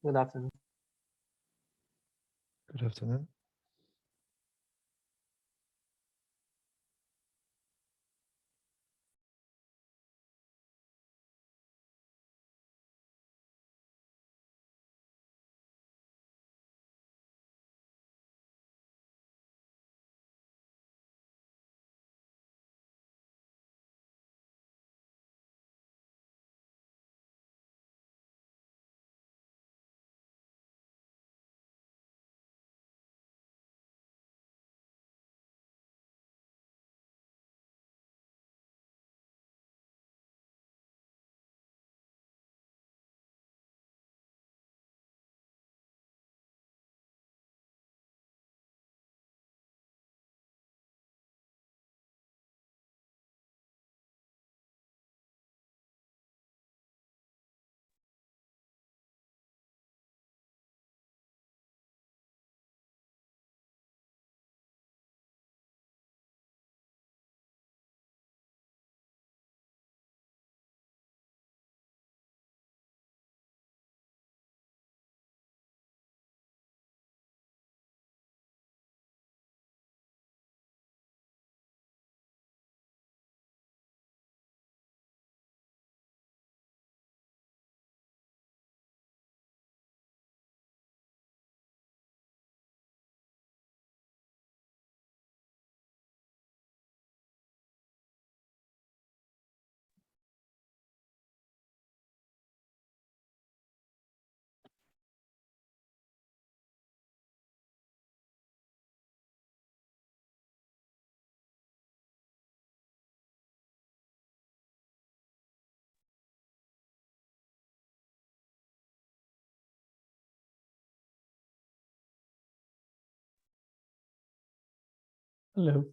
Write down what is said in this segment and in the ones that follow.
Good afternoon. Good afternoon. Hello.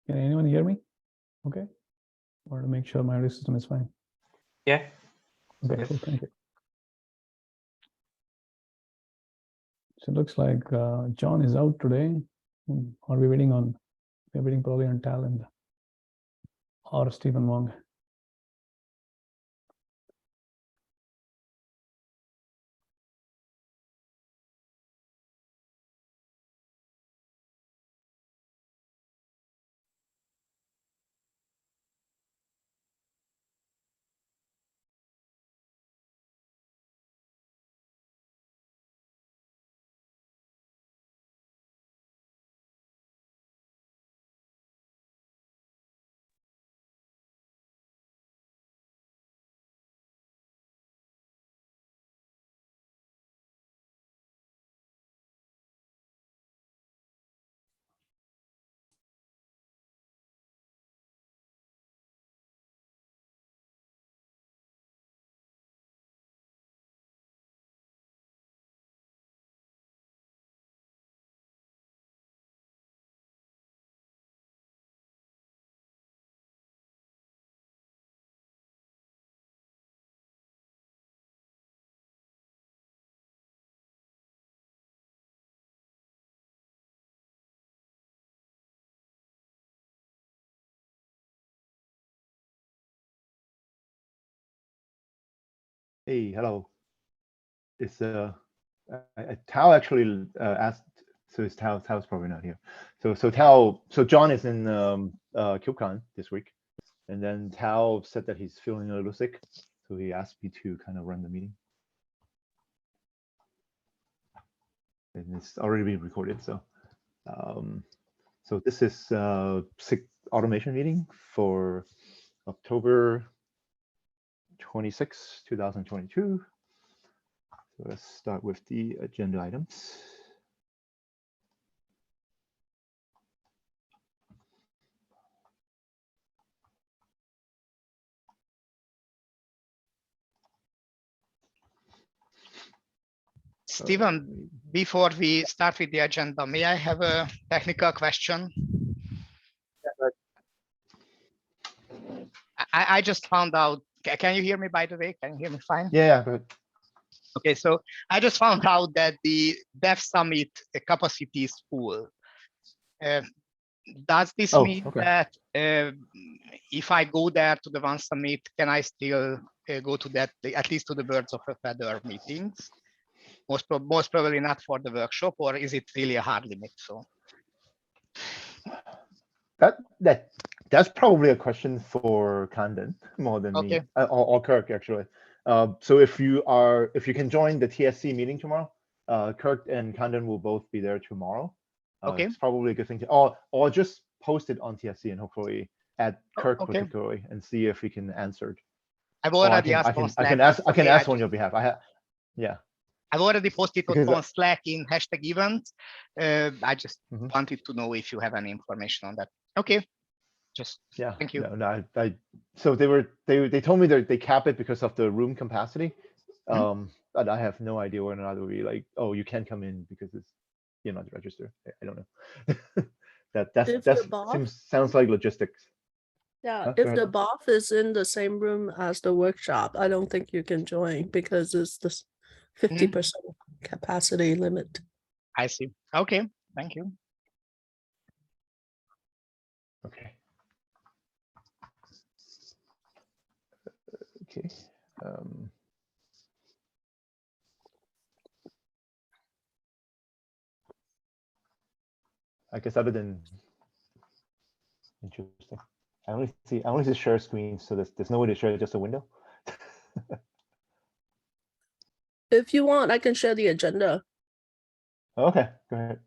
Can anyone hear me? Okay. Or to make sure my audio system is fine. Yeah. Okay, Yes. cool. Thank you. So it looks like John is out today. Are we waiting on? We're waiting probably on Talent or Stephen Wong. Hey, hello. It's Tao actually asked, so it's Tao's probably not here. So John is in KubeCon this week, and then Tao said that he's feeling a little sick, so he asked me to kind of run the meeting. And it's already being recorded, so this is SIG Automation Meeting for October 26, 2022. So let's start with the agenda items. Stephen, before we start with the agenda, may I have a technical question? I just found out. Can you hear me, by the way? Can you hear me fine? Yeah, go ahead. Okay, so I just found out that the Dev Summit capacity is full. Does this Oh, mean okay. that if I go there to the one summit, can I still go to that, at least to the Birds of a Feather meetings? Most probably not for the workshop, or is it really a hard limit? So That's probably a question for Kandan more than me, okay, or Kirk actually. So if you can join the TSC meeting tomorrow, Kirk and Kandan will both be there tomorrow. Okay. It's probably a good thing to, or just post it on TSC and hopefully add Kirk okay. particularly and see if he can answer it. I've Or already asked on Slack. I can Okay, ask on your behalf. Yeah. I've already posted Because, on Slack in hashtag events. I just Mhm. wanted to know if you have any information on that. Okay, just Yeah. thank you. No, so they told me that they cap it because of the room capacity. But I have no idea whether or not it will be like, oh, you can't come in because you're not registered. I don't know. If the BOF, sounds like logistics. yeah, Go if ahead. the BOF is in the same room as the workshop, I don't think you can join because it's this 50% capacity limit. I see. Okay, thank you. Okay. Okay. I guess other than interesting, I only see share screen, so there's no way to share just a window. If you want, I can share the agenda. Okay, go ahead.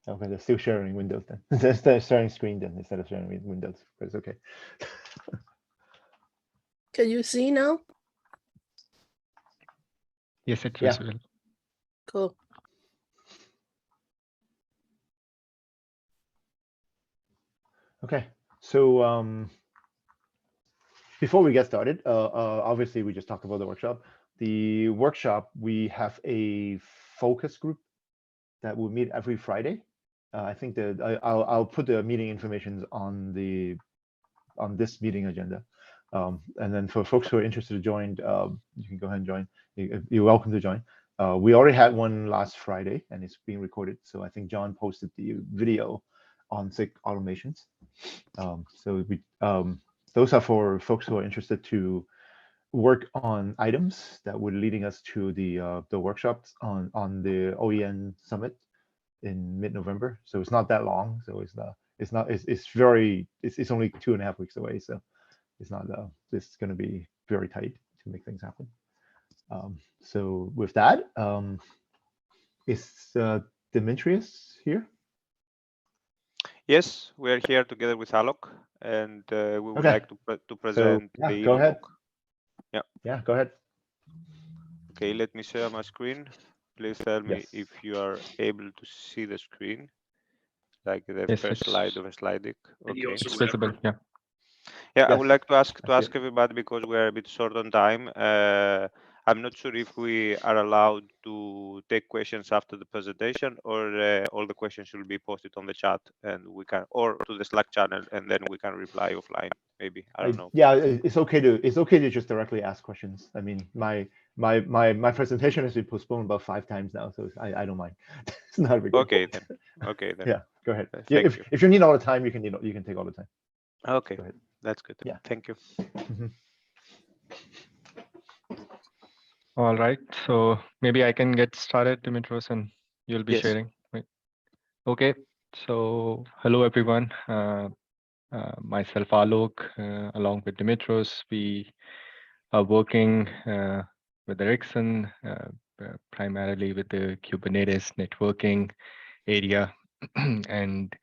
Okay, they're still sharing windows then. They're sharing screen then instead of sharing windows, but it's okay. Can you see now? Yes, it's Yeah. visible. Cool. Okay, so before we get started, obviously we just talked about the workshop. The workshop, we have a focus group that will meet every Friday. I think that I'll put the meeting information on this meeting agenda. And then for folks who are interested to join, you can go ahead and join. You're welcome to join. We already had one last Friday and it's being recorded. So I think John posted the video on SIG Automations. Those are for folks who are interested to work on items that would leading us to the workshops on the OEN summit in mid-November. So it's not that long. So it's only 2.5 weeks away. So it's not it's going to be very tight to make things happen. So with that, is Demetrius here? Yes, we are here together with Alok, and we would Okay. like to present yeah, the go ahead. ebook. Yeah. Yeah, go ahead. Okay, let me share my screen. Please tell me Yes. if you are able to see the screen, like the Yes, first it's- slide of a slide deck. Okay. It's visible. Yeah. Yeah, I Yes, would like to I ask see it. everybody, because we are a bit short on time. I'm not sure if we are allowed to take questions after the presentation, or all the questions should be posted on the chat, and we can, or to the Slack channel, and then we can reply offline. Maybe, I don't know. Yeah, it's okay to just directly ask questions. I mean, my presentation has been postponed about 5 times now, so I don't mind. It's not a big deal. Okay then. Okay then. Yeah, go ahead. Thank you. If you need all the time, you can take all the time. Okay, Go ahead. that's good. Yeah. Thank you. Mhm. All right. So maybe I can get started, Dimitrios, and you'll be Yes. sharing. Right. Okay. So hello, everyone. Myself, Alok, along with Dimitrios, we are working with Ericsson, primarily with the Kubernetes networking area. And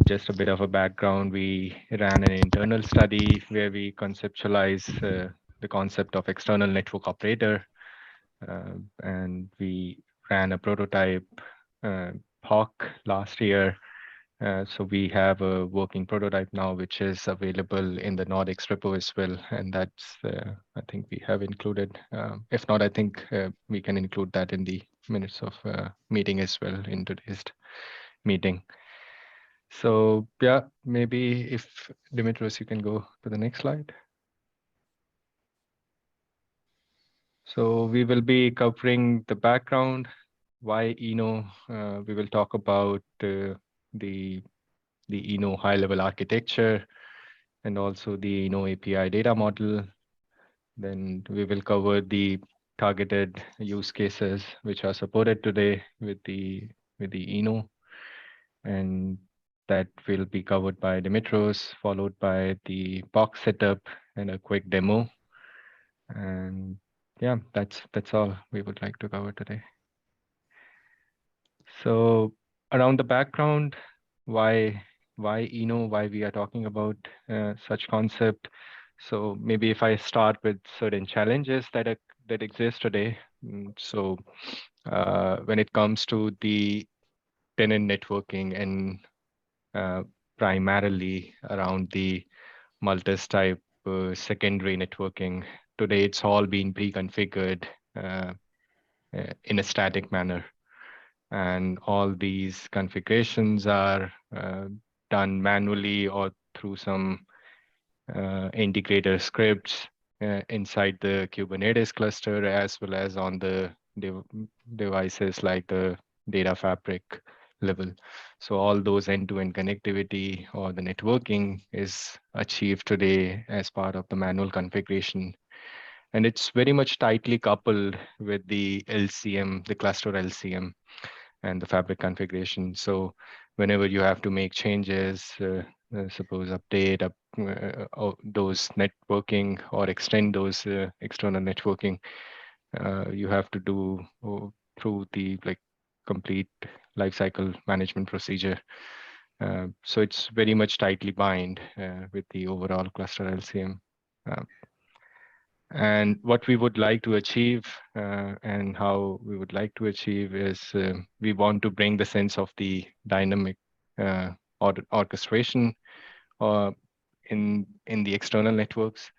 just a bit of a background, we ran an internal study where we conceptualize the concept of external network operator, and we ran a prototype POC last year. So we have a working prototype now, which is available in the Nordics repo as well. And that's, I think we have included, if not, I think we can include that in the minutes of meeting as well in today's meeting. So yeah, maybe if Dimitros, you can go to the next slide. So we will be covering the background, why Eno. We will talk about the Eno high-level architecture and also the Eno API data model. Then we will cover the targeted use cases which are supported today with the Eno, and that will be covered by Dimitros, followed by the box setup and a quick demo. And yeah, that's all we would like to cover today. So around the background, why Eno, why we are talking about such concept. So maybe if I start with certain challenges that exist today. So when it comes to the tenant networking and primarily around the multis type secondary networking, today it's all been pre-configured in a static manner. And all these configurations are done manually or through some integrator scripts inside the Kubernetes cluster, as well as on the devices like the data fabric level. So all those end-to-end connectivity or the networking is achieved today as part of the manual configuration. And it's very much tightly coupled with the LCM, the cluster LCM, and the fabric configuration. So whenever you have to make changes, suppose update those networking or extend those external networking, you have to do through the complete lifecycle management procedure. So it's very much tightly bind with the overall cluster LCM. And what we would like to achieve and how we would like to achieve is we want to bring the sense of the dynamic orchestration in the external networks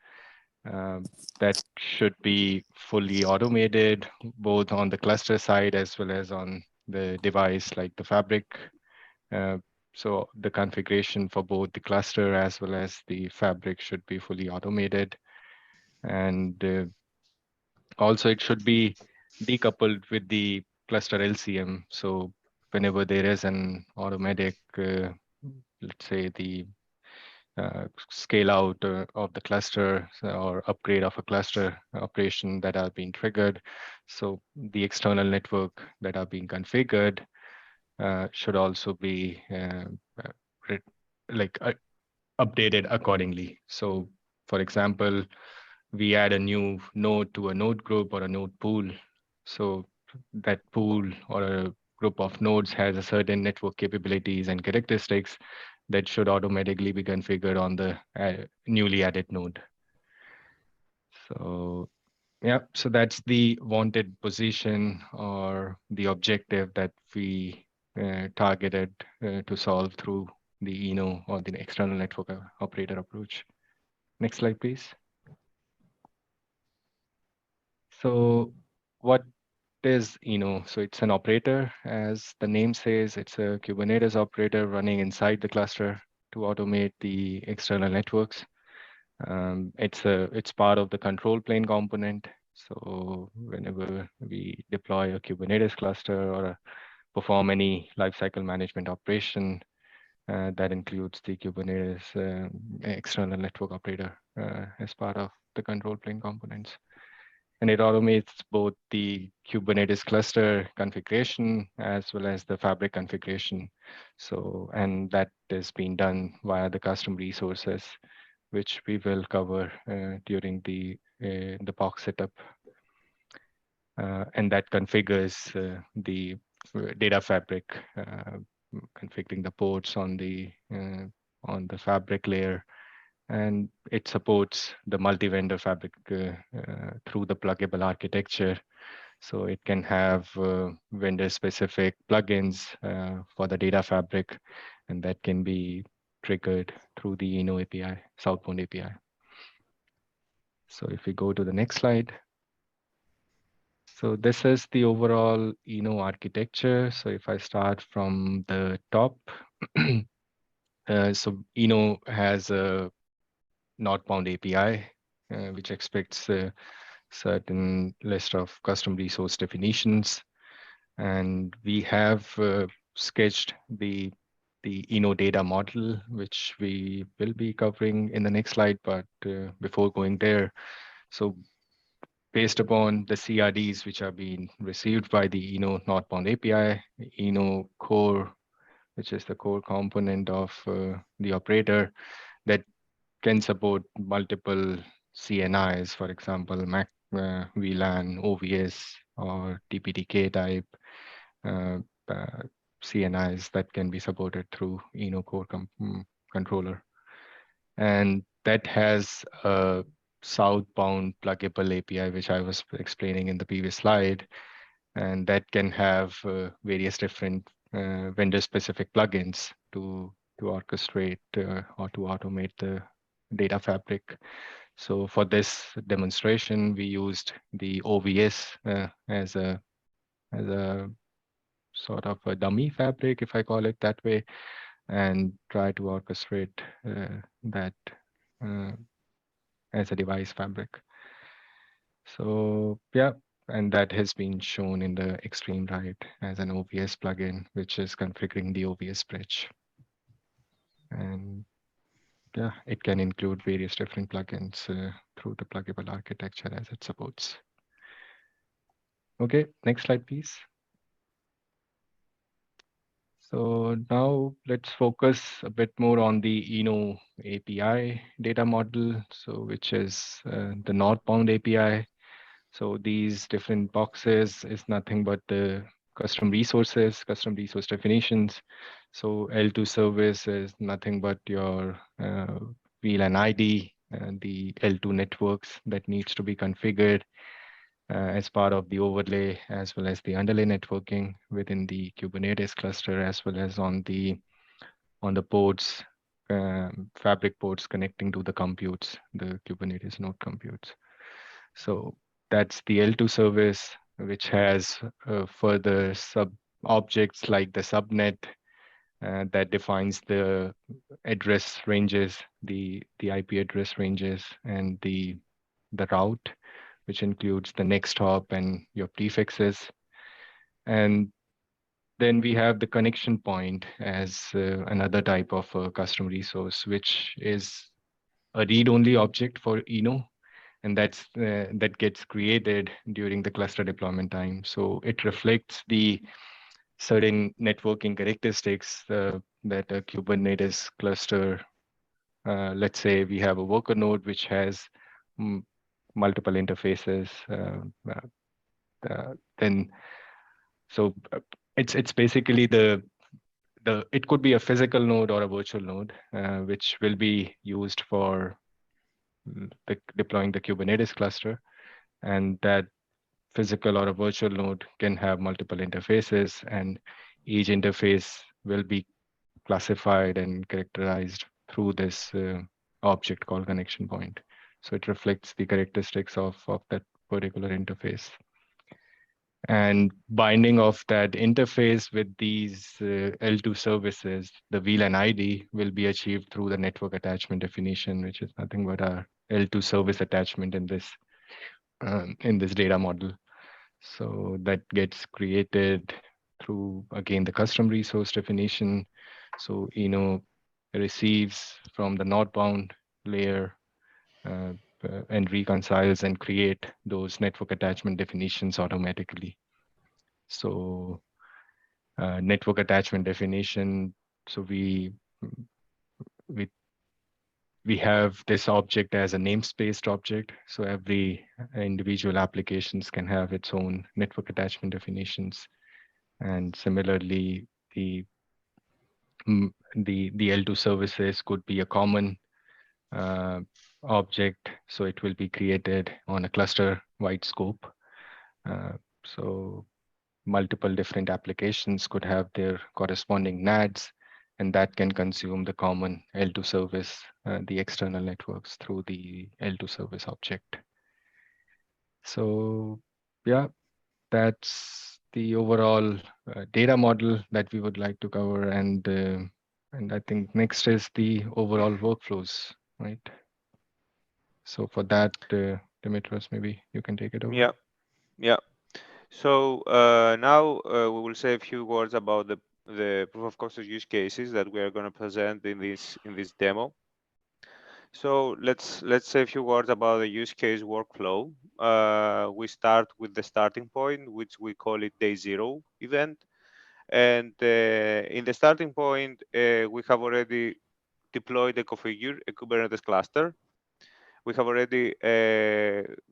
that should be fully automated, both on the cluster side as well as on the device like the fabric. So the configuration for both the cluster as well as the fabric should be fully automated. And also it should be decoupled with the cluster LCM. So whenever there is an automatic, let's say the scale out of the cluster or upgrade of a cluster operation that are being triggered. So the external network that are being configured should also be updated accordingly. So for example, we add a new node to a node group or a node pool. So that pool or a group of nodes has a certain network capabilities and characteristics that should automatically be configured on the newly added node. So yeah, so that's the wanted position or the objective that we targeted to solve through the Eno or the external network operator approach. Next slide, please. So what is Eno? So it's an operator, as the name says, it's a Kubernetes operator running inside the cluster to automate the external networks. It's part of the control plane component. So whenever we deploy a Kubernetes cluster or perform any lifecycle management operation, that includes the Kubernetes external network operator as part of the control plane components. And it automates both the Kubernetes cluster configuration as well as the fabric configuration. So, and that is being done via the custom resources, which we will cover during the box setup. And that configures the data fabric, configuring the ports on the fabric layer. And it supports the multi-vendor fabric through the pluggable architecture. So it can have vendor-specific plugins for the data fabric, and that can be triggered through the Eno API, southbound API. So if we go to the next slide. So this is the overall architecture. So if I start from the top, so has a northbound API, which expects a certain list of custom resource definitions. And we have sketched the data model, which we will be covering in the next slide. But before going there, so based upon the CRDs which are being received by the northbound API, core, which is the core component of the operator that can support multiple CNIs, for example, MAC, VLAN, OVS, or TPDK type uh, CNIs that can be supported through core controller. And that has a southbound pluggable API, which I was explaining in the previous slide. And that can have various different vendor-specific plugins to orchestrate or to automate the data fabric. So for this demonstration, we used the OVS as a sort of a dummy fabric, if I call it that way, and try to orchestrate that as a device fabric. So yeah, and that has been shown in the extreme right as an OVS plugin, which is configuring the OVS bridge. And yeah, it can include various different plugins through the pluggable architecture as it supports. Okay, next slide, please. So now let's focus a bit more on the API data model, so which is the northbound API. So these different boxes is nothing but the custom resource definitions. So L2 service is nothing but your VLAN ID and the L2 networks that needs to be configured as part of the overlay, as well as the underlay networking within the Kubernetes cluster, as well as on the ports, fabric ports connecting to the computes, the Kubernetes node computes. So that's the L2 service, which has further sub objects like the subnet that defines the address ranges, the IP address ranges, and the route, which includes the next hop and your prefixes. And then we have the connection point as another type of custom resource, which is a read-only object for and that gets created during the cluster deployment time. So it reflects the certain networking characteristics that a Kubernetes cluster, let's say we have a worker node which has multiple interfaces, then so it's basically it could be a physical node or a virtual node, which will be used for deploying the Kubernetes cluster. And that physical or a virtual node can have multiple interfaces, and each interface will be classified and characterized through this object called connection point. So it reflects the characteristics of that particular interface. And binding of that interface with these L2 services, the VLAN ID will be achieved through the network attachment definition, which is nothing but a L2 service attachment in this data model. So that gets created through, again, the custom resource definition. So receives from the northbound layer and reconciles and create those network attachment definitions automatically. So network attachment definition, so we have this object as a namespaced object. So every individual applications can have its own network attachment definitions. And similarly, the L2 services could be a common object. So it will be created on a cluster-wide scope. So multiple different applications could have their corresponding NADs, and that can consume the common L2 service, the external networks through the L2 service object. So yeah, that's the overall data model that we would like to cover, and I think next is the overall workflows, right? So for that, Dimitros, maybe you can take it over. Yeah. So now we will say a few words about the proof of concept use cases that we are going to present in this demo. So let's say a few words about the use case workflow. We start with the starting point, which we call it day 0 event. And in the starting point, we have already deployed and configured a Kubernetes cluster. We have already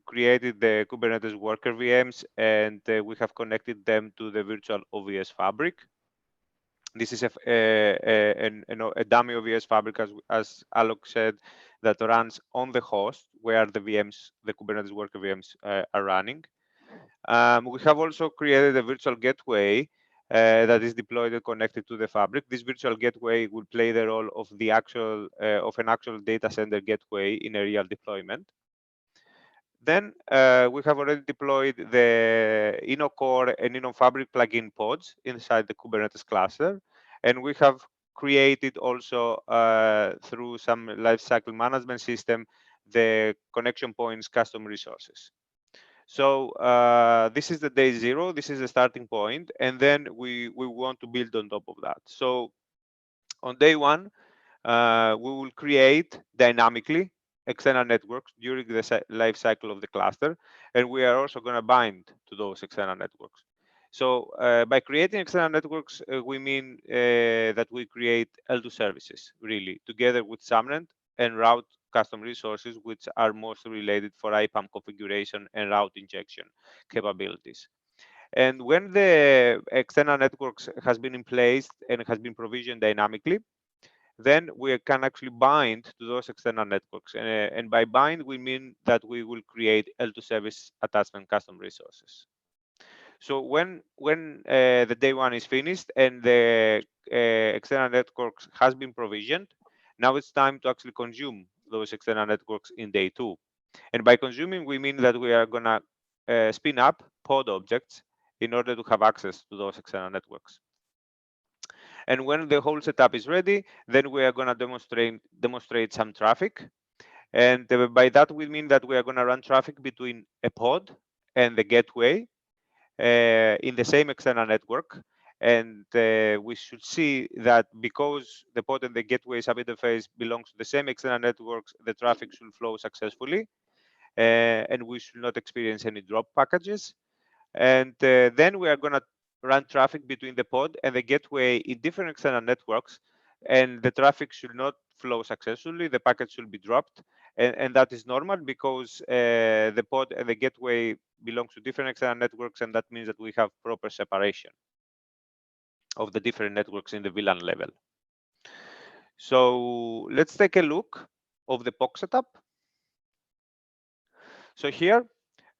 created the Kubernetes worker VMs, and we have connected them to the virtual OVS fabric. This is a dummy OVS fabric, as Alok said, that runs on the host where the VMs, the Kubernetes worker VMs, are running. We have also created a virtual gateway that is deployed and connected to the fabric. This virtual gateway will play the role of the actual of an actual data center gateway in a real deployment. Then we have already deployed the Inno Core and Inno Fabric plugin pods inside the Kubernetes cluster, and we have created also through some lifecycle management system the connection points custom resources. So this is the day 0. This is the starting point, and then we want to build on top of that. So on day 1, we will create dynamically external networks during the life cycle of the cluster, and we are also going to bind to those external networks. So by creating external networks, we mean that we create L2 services, really, together with Subnet, and route custom resources, which are mostly related for IPAM configuration and route injection capabilities. And when the external networks has been in place and has been provisioned dynamically, then we can actually bind to those external networks. And by bind, we mean that we will create L2 service attachment custom resources. So when the day 1 is finished and the external networks has been provisioned, now it's time to actually consume those external networks in day 2. And by consuming, we mean that we are going to spin up pod objects in order to have access to those external networks. And when the whole setup is ready, then we are going to demonstrate some traffic. And by that, we mean that we are going to run traffic between a pod and the gateway in the same external network. And we should see that because the pod and the gateway sub-interface belongs to the same external networks, the traffic should flow successfully, and we should not experience any drop packages. And then we are going to run traffic between the pod and the gateway in different external networks, and the traffic should not flow successfully. The packet should be dropped, and that is normal because the pod and the gateway belongs to different external networks, and that means that we have proper separation of the different networks in the VLAN level. So let's take a look of the POC setup. So here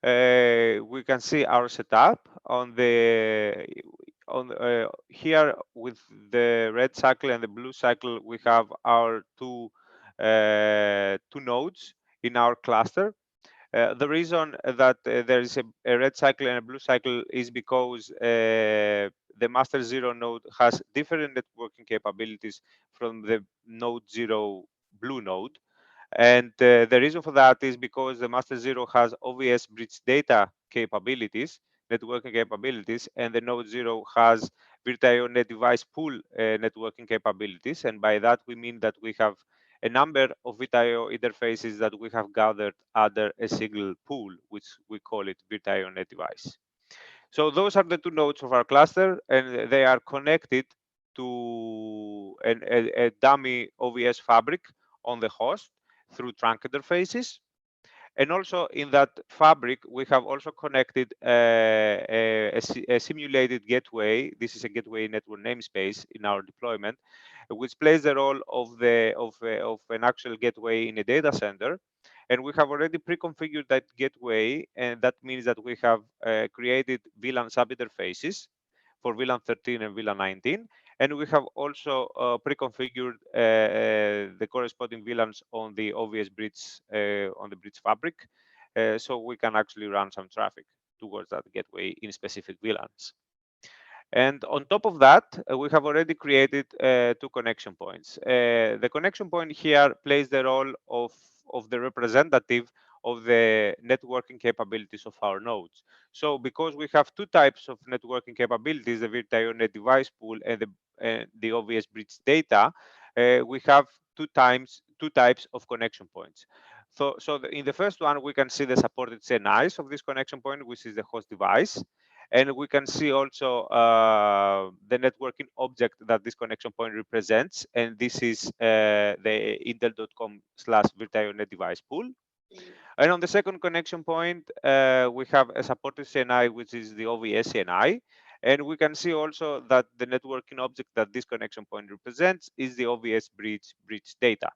we can see our setup on the here with the red cycle and the blue cycle. We have our two nodes in our cluster. The reason that there is a red cycle and a blue cycle is because the master 0 node has different networking capabilities from the node 0 blue node. And the reason for that is because the master 0 has OVS bridge data capabilities, networking capabilities, and the node 0 has VirtIO net device pool networking capabilities. And by that, we mean that we have a number of VirtIO interfaces that we have gathered under a single pool, which we call it VirtIO net device. So those are the two nodes of our cluster, and they are connected to a dummy OVS fabric on the host through trunk interfaces. And also in that fabric, we have also connected a simulated gateway. This is a gateway network namespace in our deployment, which plays the role of an actual gateway in a data center. And we have already pre-configured that gateway, and that means that we have created VLAN sub-interfaces for VLAN 13 and VLAN 19. And we have also pre-configured the corresponding VLANs on the OVS bridge, on the bridge fabric, so we can actually run some traffic towards that gateway in specific VLANs. And on top of that, we have already created 2 connection points. The connection point here plays the role of the representative of the networking capabilities of our nodes. So because we have 2 types of networking capabilities, the virtual net device pool and the OVS bridge data, we have 2 types of connection points. So in the first one, we can see the supported CNIs of this connection point, which is the host device. And we can see also the networking object that this connection point represents. And this is the intel.com/virtual net device pool. And on the second connection point, we have a supported CNI, which is the OVS CNI. And we can see also that the networking object that this connection point represents is the OVS bridge data.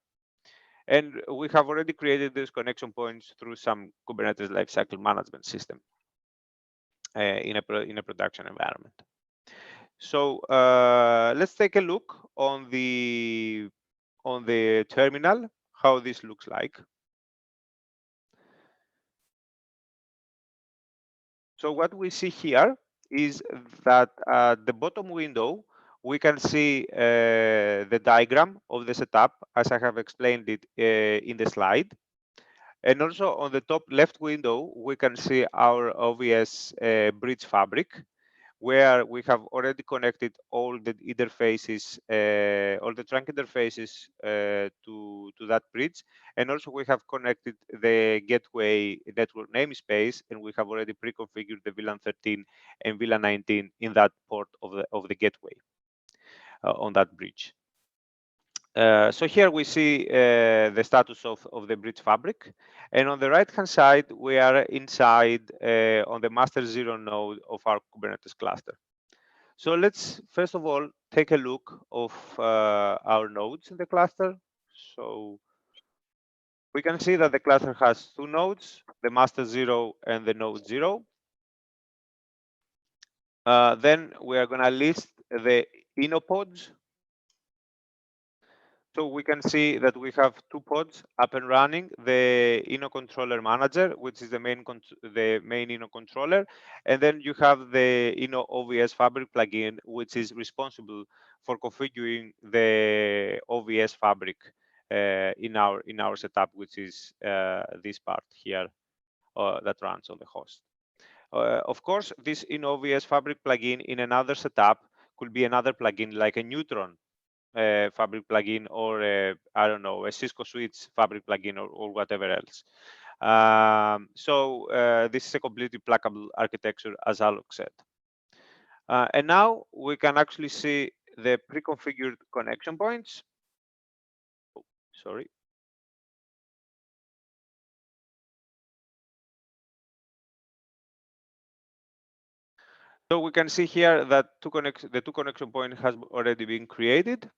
And we have already created these connection points through some Kubernetes lifecycle management system. In a production environment. So let's take a look on the terminal, how this looks like. So what we see here is that at the bottom window, we can see the diagram of the setup as I have explained it in the slide. And also on the top left window, we can see our OVS bridge fabric, where we have already connected all the interfaces, all the trunk interfaces to that bridge. And also we have connected the gateway network namespace, and we have already pre-configured the VLAN 13 and VLAN 19 in that port of the gateway on that bridge. So here we see the status of the bridge fabric. And on the right-hand side, we are inside on the master 0 node of our Kubernetes cluster. So let's first of all take a look of our nodes in the cluster. So we can see that the cluster has 2 nodes, the master 0 and the node 0. Then we are going to list the inopods. So we can see that we have 2 pods up and running, the Inno controller manager, which is the main Inno controller, and then you have the Inno OVS fabric plugin, which is responsible for configuring the OVS fabric in our setup, which is this part here that runs on the host. Of course, this Inno OVS fabric plugin in another setup could be another plugin like a Neutron fabric plugin, or I don't know, a Cisco switch fabric plugin, or whatever else. So this is a completely pluggable architecture, as Alok said. And now we can actually see the pre-configured connection points. Oh, sorry. So we can see here that the 2 connection point has already been created.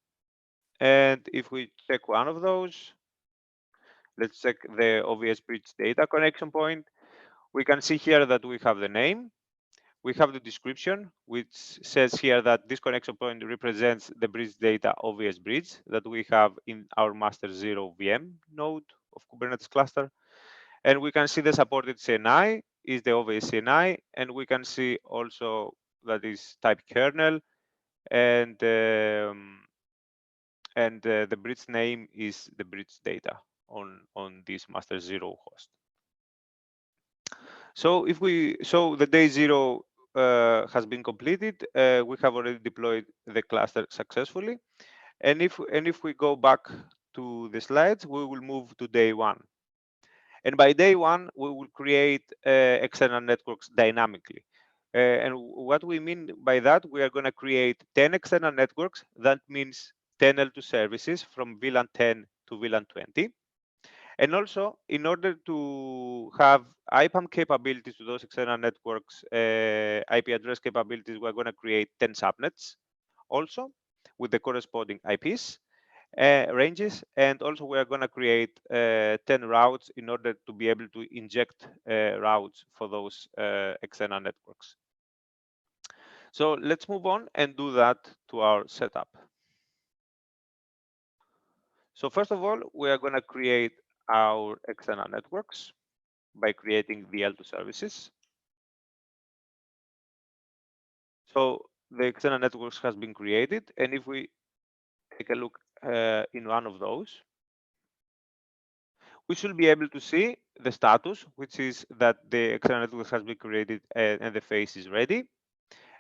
And if we check one of those, let's check the OVS bridge data connection point. We can see here that we have the name. We have the description, which says here that this connection point represents the bridge data OVS bridge that we have in our master 0 VM node of Kubernetes cluster. And we can see the supported CNI is the OVS CNI, and we can see also that is type kernel, and the bridge name is the bridge data on this master 0 host. So the day 0 has been completed. We have already deployed the cluster successfully. And if we go back to the slides, we will move to day 1. And by day 1, we will create external networks dynamically. And what we mean by that, we are going to create 10 external networks. That means 10 L2 services from VLAN 10 to VLAN 20. And also, in order to have IPAM capabilities to those external networks, IP address capabilities, we're going to create 10 subnets also with the corresponding IPs ranges. And also, we are going to create 10 routes in order to be able to inject routes for those external networks. So let's move on and do that to our setup. So first of all, we are going to create our external networks by creating the L2 services. So the external networks has been created, and if we take a look in one of those, we should be able to see the status, which is that the external network has been created and the face is ready.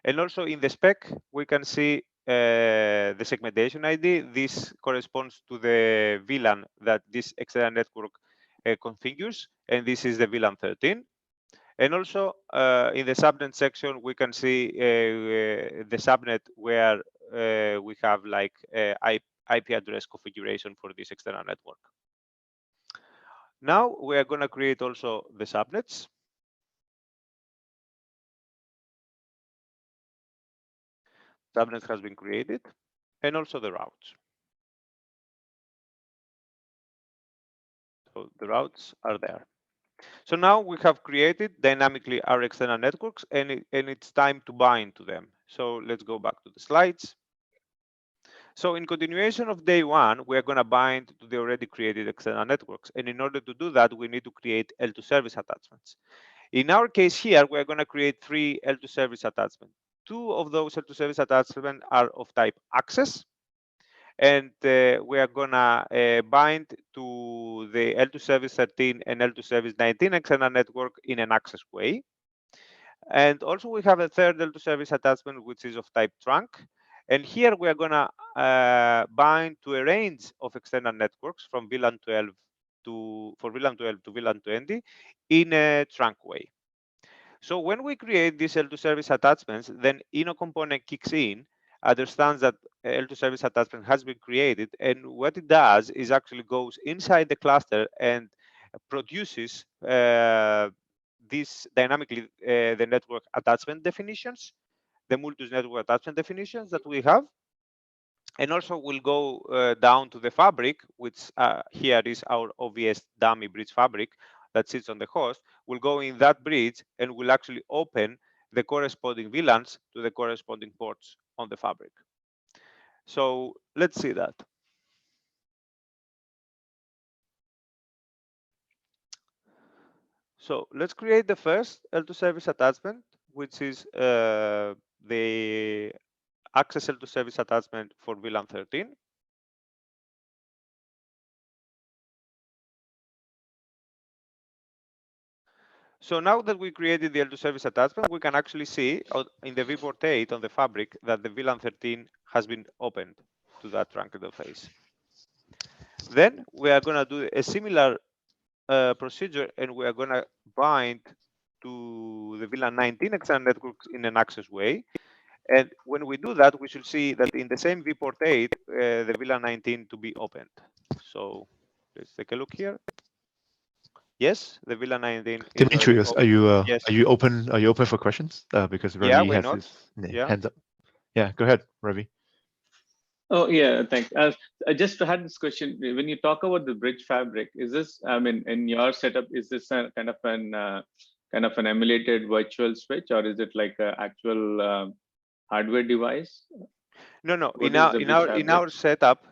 And also in the spec, we can see the segmentation ID. This corresponds to the VLAN that this external network configures, and this is the VLAN 13. And also in the subnet section, we can see the subnet where we have like IP address configuration for this external network. Now we are going to create also the subnets. Subnet has been created, and also the routes. So the routes are there. So now we have created dynamically our external networks, and it's time to bind to them. So let's go back to the slides. So in continuation of day one, we are going to bind to the already created external networks. And in order to do that, we need to create L2 service attachments. In our case here, we're going to create 3 L2 service attachments. 2 of those L2 service attachments are of type access. And we are going to bind to the L2 service 13 and L2 service 19 external network in an access way. And also we have a third L2 service attachment, which is of type trunk. And here we are going to bind to a range of external networks from VLAN 12 to VLAN 12 to VLAN 20 in a trunk way. So when we create these L2 service attachments, then Inno component kicks in, understands that L2 service attachment has been created, and what it does is actually goes inside the cluster and produces this dynamically the network attachment definitions, the Multus network attachment definitions that we have. And also we'll go down to the fabric, which here is our OVS dummy bridge fabric that sits on the host. We'll go in that bridge and we'll actually open the corresponding VLANs to the corresponding ports on the fabric. So let's see that. So let's create the first L2 service attachment, which is the access L2 service attachment for VLAN 13. So now that we created the L2 service attachment, we can actually see in the vport 8 on the fabric that the VLAN 13 has been opened to that trunk interface. Then we are going to do a similar procedure, and we are going to bind to the VLAN 19 external networks in an access way. And when we do that, we should see that in the same vport 8, the VLAN 19 to be opened. So let's take a look here. Yes, the VLAN 19 is Demetrius, are yes. you open? Are you open for questions? Because Ravi Yeah, why has not? his Yeah. hands up. Yeah, go ahead, Ravi. Oh yeah, thanks. I just had this question. When you talk about the bridge fabric, is this? I mean, in your setup, is this a kind of an emulated virtual switch, or is it like an actual hardware device? No. What In our setup,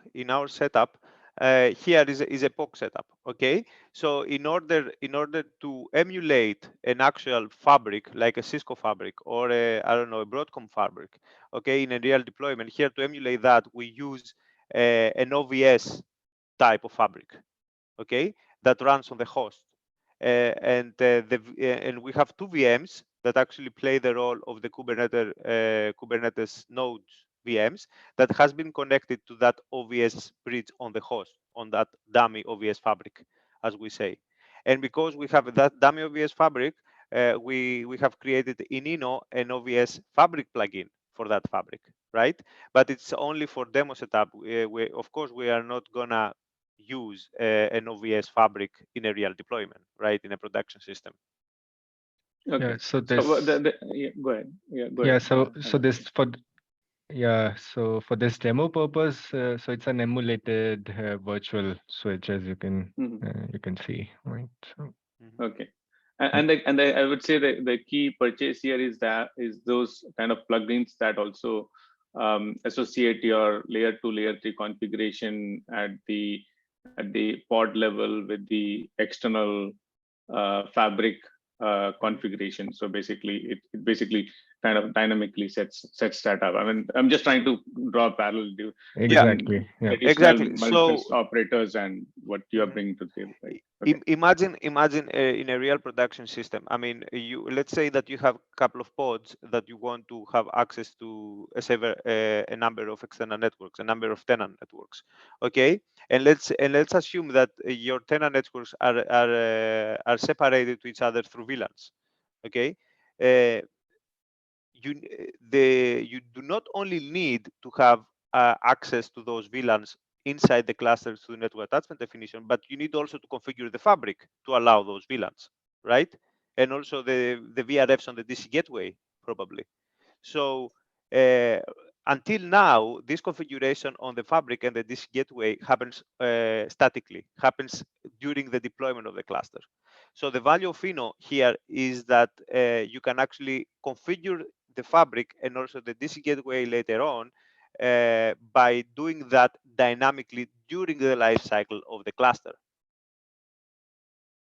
here is a POC setup. Okay, so in order to emulate an actual fabric like a Cisco fabric or a, I don't know, a Broadcom fabric, okay, in a real deployment, here to emulate that we use an OVS type of fabric, okay, that runs on the host, and we have 2 VMs that actually play the role of the Kubernetes nodes VMs that has been connected to that OVS bridge on the host, on that dummy OVS fabric, as we say. And because we have that dummy OVS fabric, we have created in Inno an OVS fabric plugin for that fabric, right? But it's only for demo setup. Of course, we are not gonna use an OVS fabric in a real deployment, right? In a production system. Okay. Yeah, so So this yeah, go ahead. Yeah, go yeah, ahead. so this for this demo purpose, so it's an emulated virtual switch, as you can see, right? So Okay. And I would say that the key purchase here is those kind of plugins that also associate your layer 2, layer 3 configuration at the pod level with the external fabric configuration. So basically, it basically kind of dynamically sets that up. I mean, I'm just trying to draw a parallel to Exactly. Yeah. traditional Exactly. multiple So operators and what you are Mhm. bringing to the table. Right? Okay. Imagine in a real production system. I mean, let's say that you have a couple of pods that you want to have access to a number of external networks, a number of tenant networks. Okay, and let's assume that your tenant networks are separated to each other through VLANs. Okay, uh, you do not only need to have access to those VLANs inside the clusters through network attachment definition, but you need also to configure the fabric to allow those VLANs, right? And also the VRFs on the DC gateway, probably. So until now, this configuration on the fabric and the DC gateway happens statically, happens during the deployment of the cluster. So the value of Ino here is that you can actually configure the fabric and also the DC gateway later on by doing that dynamically during the life cycle of the cluster.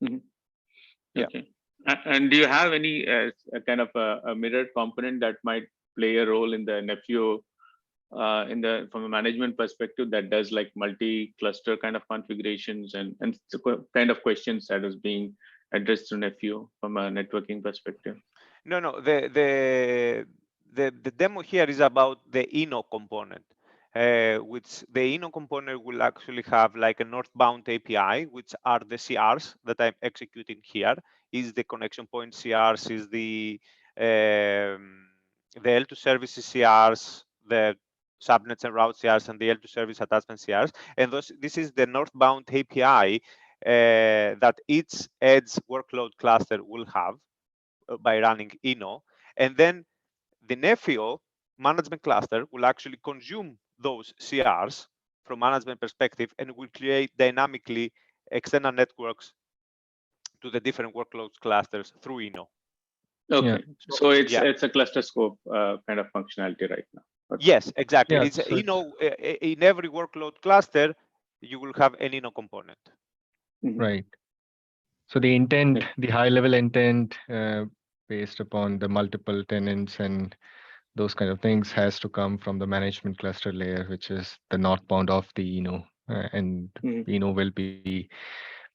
Mm-hmm. Yeah. Okay. And do you have any a kind of a mirrored component that might play a role in the NFU from a management perspective that does like multi-cluster kind of configurations and the kind of questions that is being addressed through NFU from a networking perspective? No. The demo here is about the Ino component, which the Ino component will actually have like a northbound API, which are the CRs that I'm executing here. Is the connection point CRs, is the L2 services CRs, the subnets and route CRs, and the L2 service attachment CRs. And this is the northbound API that each edge workload cluster will have by running Ino. And then the Nefio management cluster will actually consume those CRs from management perspective and will create dynamically external networks to the different workloads clusters through Ino. Okay, Yeah. so it's a cluster scope kind of functionality right now. Okay. Yes, exactly. Yeah, It's so Ino in every workload cluster. You will have an Ino component. Mhm. right. So the intent, the high level intent based upon the multiple tenants and those kind of things has to come from the management cluster layer, which is the northbound of the Eno, and Mhm. Eno will be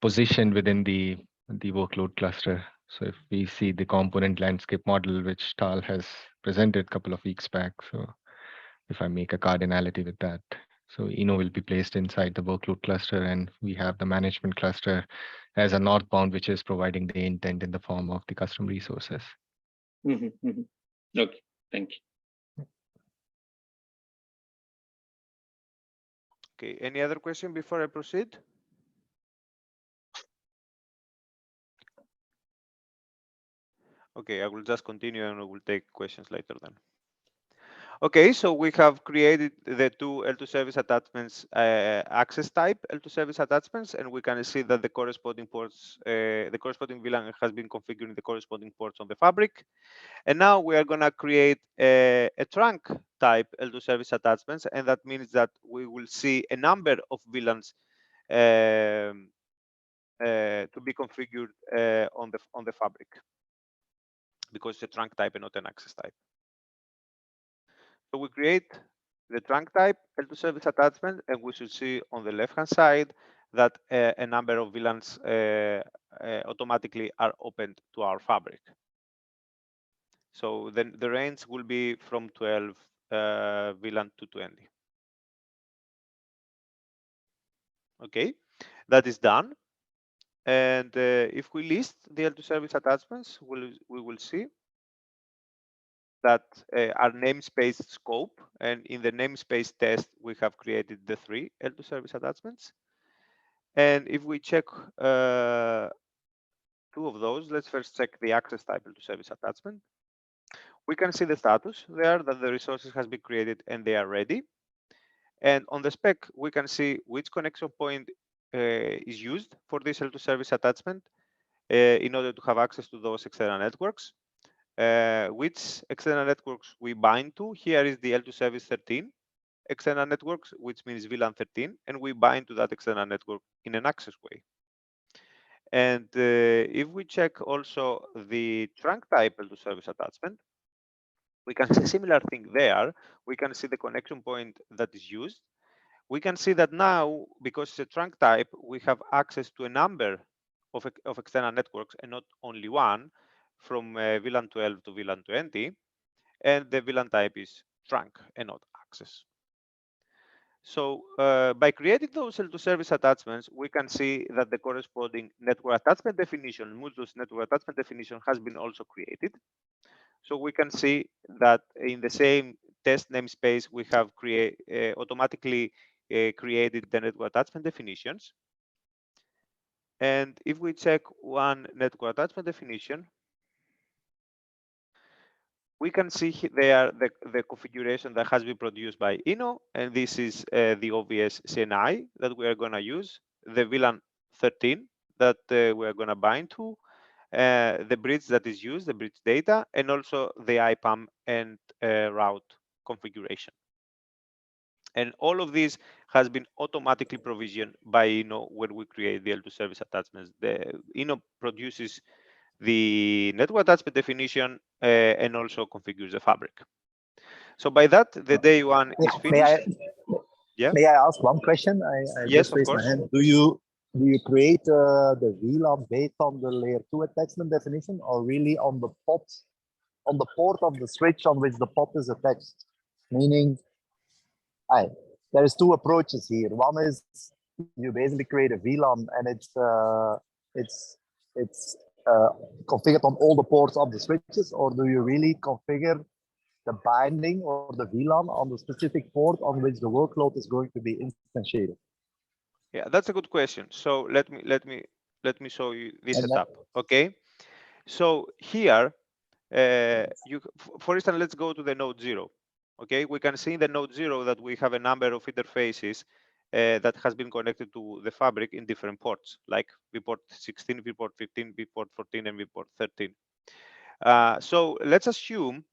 positioned within the workload cluster. So if we see the component landscape model, which Tal has presented a couple of weeks back, so if I make a cardinality with that, so Eno will be placed inside the workload cluster, and we have the management cluster as a northbound, which is providing the intent in the form of the custom resources. Mhm, mhm. Okay, thank you. Okay, any other question before I proceed? Okay, I will just continue and we will take questions later then. Okay, so we have created the two L2 service attachments access type L2 service attachments, and we can see that the corresponding ports, the corresponding VLAN has been configured in the corresponding ports on the fabric. And now we are going to create a trunk type L2 service attachments, and that means that we will see a number of VLANs to be configured on the fabric, because it's a trunk type and not an access type. So we create the trunk type L2 service attachment, and we should see on the left-hand side that a number of VLANs automatically are opened to our fabric. So then the range will be from 12 VLAN to 20. Okay, that is done. And if we list the L2 service attachments, we will see that our namespace scope, and in the namespace test, we have created the 3 L2 service attachments. And if we check 2 of those, let's first check the access type L2 service attachment. We can see the status there that the resources has been created and they are ready. And on the spec, we can see which connection point is used for this L2 service attachment in order to have access to those external networks. Which external networks we bind to. Here is the L2 service 13 external networks, which means VLAN 13, and we bind to that external network in an access way. And if we check also the trunk type L2 service attachment, We can see a similar thing there. We can see the connection point that is used. We can see that now, because it's a trunk type, we have access to a number of external networks and not only one, from VLAN 12 to VLAN 20, and the VLAN type is trunk and not access. So by creating those L2 service attachments, we can see that the corresponding network attachment definition, Multius network attachment definition, has been also created. So we can see that in the same test namespace, we have automatically created the network attachment definitions. And if we check one network attachment definition, we can see there the configuration that has been produced by Inno, and this is the obvious CNI that we are going to use, the VLAN 13 that we are going to bind to, the bridge that is used, the bridge data, and also the IPAM and route configuration. And all of this has been automatically provisioned by Inno when we create the L2 service attachments. The Inno produces the network attachment definition and also configures the fabric. So by that, the day one is finished. May I ask one question? I Yes, just of raised my course. hand. Do you create the VLAN based on the layer 2 attachment definition, or really on the port of the switch on which the pot is attached? Meaning, there is two approaches here. One is you basically create a VLAN and it's configured on all the ports of the switches, or do you really configure the binding or the VLAN on the specific port on which the workload is going to be instantiated? Yeah, that's a good question. So let me show you this setup. Okay. So here, for instance, let's go to the node 0. Okay, we can see in the node 0 that we have a number of interfaces that has been connected to the fabric in different ports, like vport 16, vport 15, vport 14, and vport 13. So let's assume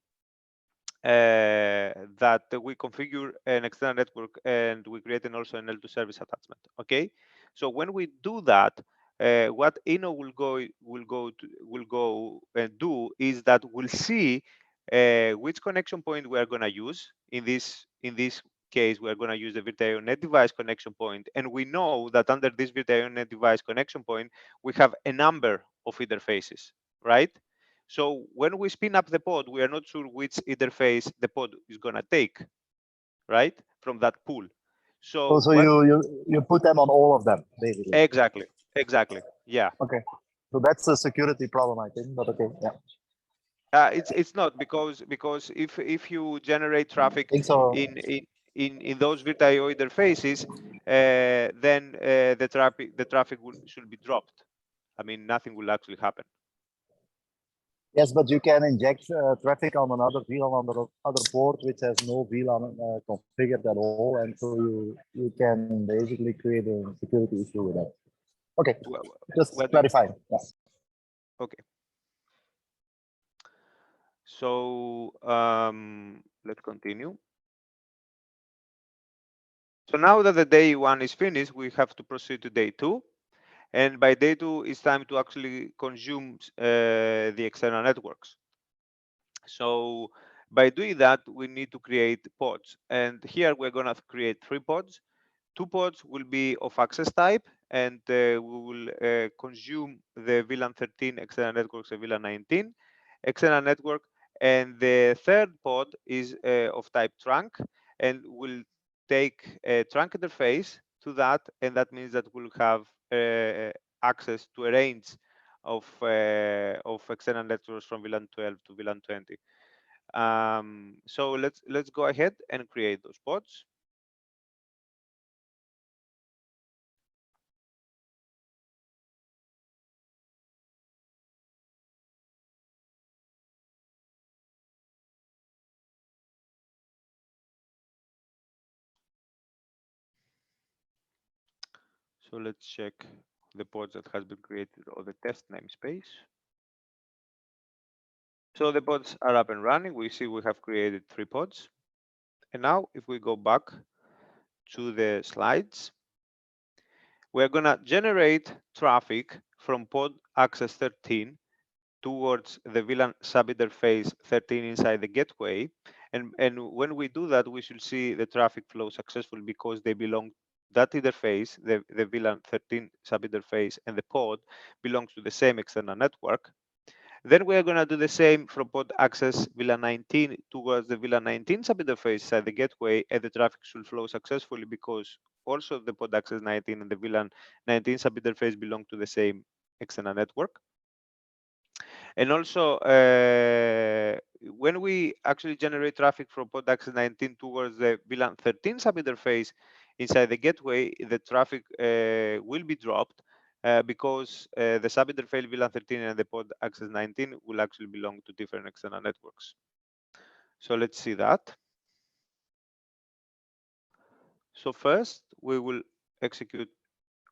that we configure an external network and we create also an L2 service attachment. Okay, so when we do that, what Inno will go and do is that we'll see which connection point we are going to use. In this case, we are going to use the Virtual Net Device connection point, and we know that under this Virtual Net Device connection point, we have a number of interfaces, right? So when we spin up the pod, we are not sure which interface the pod is going to take, right, from that pool. So you put them on all of them, basically. Exactly, yeah. Okay, so that's a security problem, I think, but okay, yeah. It's not, because if you generate traffic So. in those virtual interfaces, then the traffic should be dropped. I mean, nothing will actually happen. Yes, but you can inject traffic on another VLAN on the other port which has no VLAN configured at all, and so you can basically create a security issue with that. Okay, just clarifying. Yes. Okay. So let's continue. So now that the day one is finished, we have to proceed to day two. And by day two, it's time to actually consume the external networks. So by doing that, we need to create pods. And here we're going to create 3 pods. 2 pods will be of access type, and we will consume the VLAN 13 external networks and VLAN 19 external network. And the third pod is of type trunk, and will take a trunk interface to that, and that means that we'll have access to a range of external networks from VLAN 12 to VLAN 20. So let's go ahead and create those pods. So let's check the pods that has been created or the test namespace. So the pods are up and running. We see we have created 3 pods. And now if we go back to the slides, we're going to generate traffic from pod access 13 towards the VLAN subinterface 13 inside the gateway. And when we do that, we should see the traffic flow successfully because they belong, that interface, the VLAN 13 subinterface and the pod belongs to the same external network. Then we are going to do the same from pod access VLAN 19 towards the VLAN 19 subinterface inside the gateway, and the traffic should flow successfully because also the pod access 19 and the VLAN 19 subinterface belong to the same external network. And also, when we actually generate traffic from pod access 19 towards the VLAN 13 subinterface inside the gateway, the traffic will be dropped because the subinterface VLAN 13 and the pod access 19 will actually belong to different external networks. So let's see that. So first, we will execute